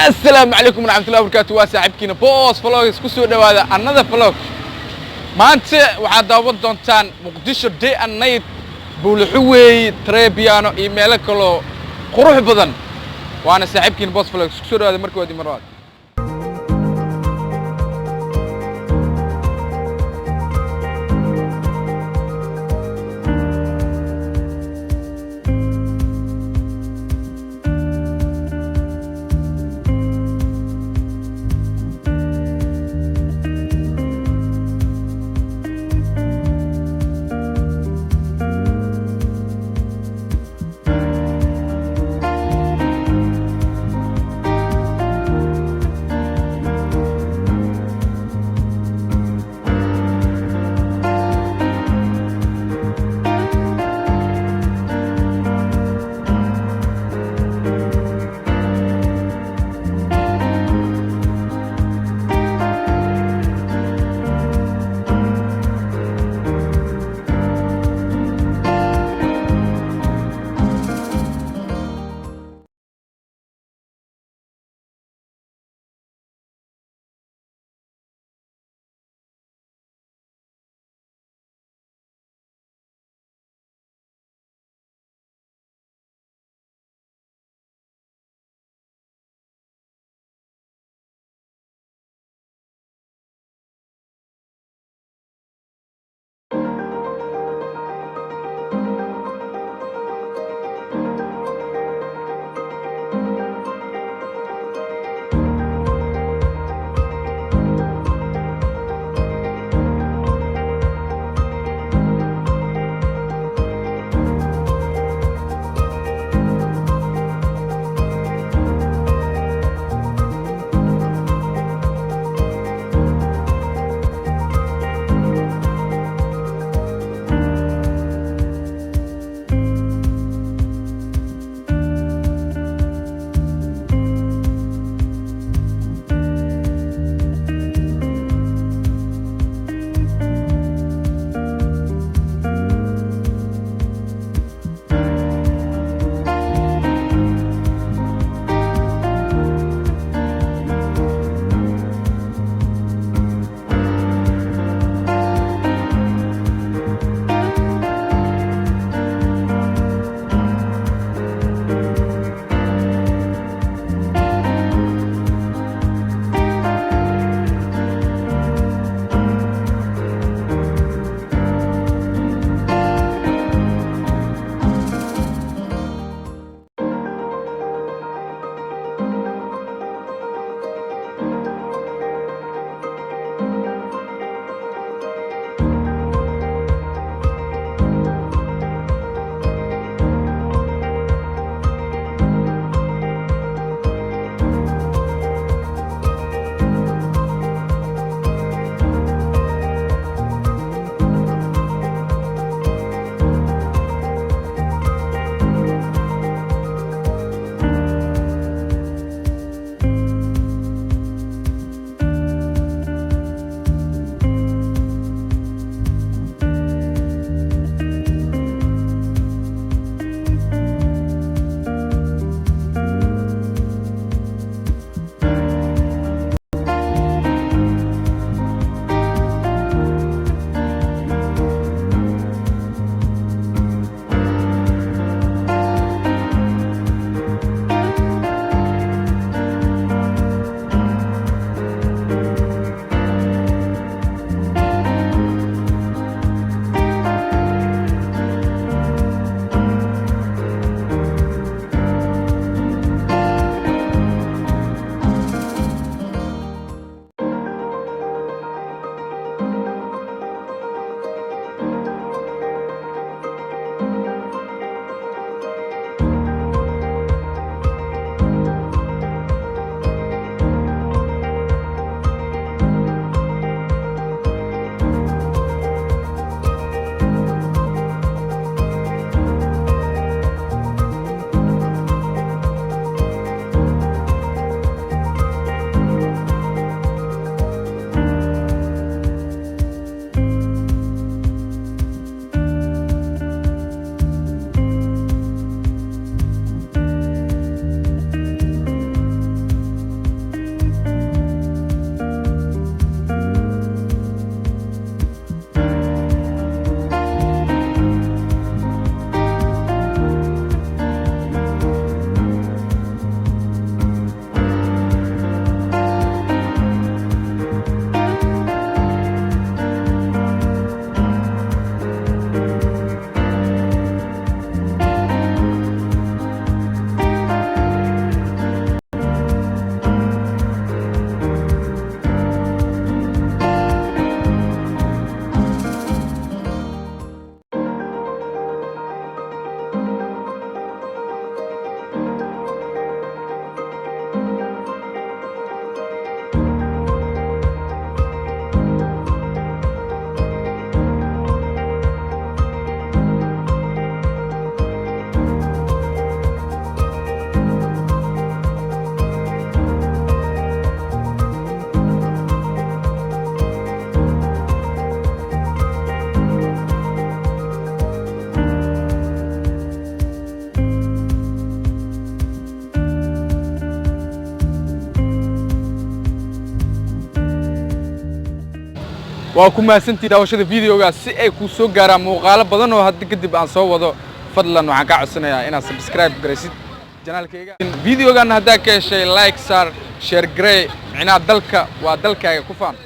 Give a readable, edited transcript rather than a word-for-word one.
السلام عليكم ورحمة الله وبركاته واسعبكينا بوز فلوغ كسو دوادا another vlog maanta waxaad daawan doontaan Mogadishu day and night Buula Xuubay Trebiano iyo meelo kale qurux badan waana saaxiibkiina Bozz flog isku dhawaada markii wadi marwaad waa ku mahadsantii daawashada videoga si ay ku soo gaaraan muuqaalo badan oo hadda kadib aan soo wado fadlan waxaan ka codsanayaa inaad subscribe garaysid channelkayga videogan hadda ka heshay like share grey micnaha dalka waa dalkaaga ku faan